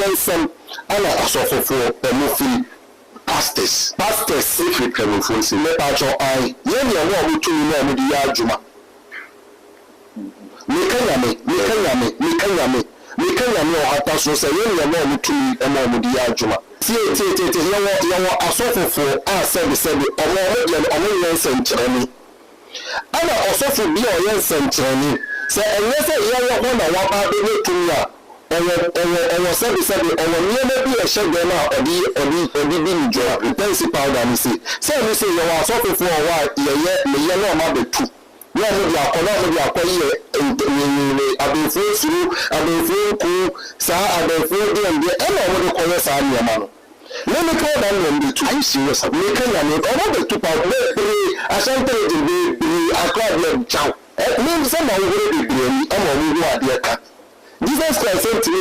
yen sem ana asofofo emofiri pastors if we can influence me pa cho ai yen ye wo mutumi na me di adwuma me kanya me o hata so se yen ye wo mutumi e mo di adwuma tie ye wo asofofo a se omo yen senkyerani ana osofo bi o yen senkyerani se enye se ye wo na wa ba be mutumi a ọwọ sẹbi ọwọ nneema bi ẹhyẹ gbẹmọ a ọdi bi nìjọ pẹnsi powder ni se sẹbi se yẹ wọ asọfofo ọwọ a yẹyẹ náà ọmọ abẹtu ní ọmọ di akọ yẹ nyẹnyẹnyẹ abẹnfo suru abẹnfo nku saa abẹnfo díẹndíẹ ẹnna ọmọ de kọ yẹ saa nneema no nneema powder nneema bi tu ayi serious abi ne kanya ne ọmọ bẹtu powder bebree ahyɛntɛrɛ de bebree akọ adeɛ nkyaw ne sɛ ma ọwọ bebree ni ɛma ọmọ ihu adeɛ ka Jesus Christ said to me,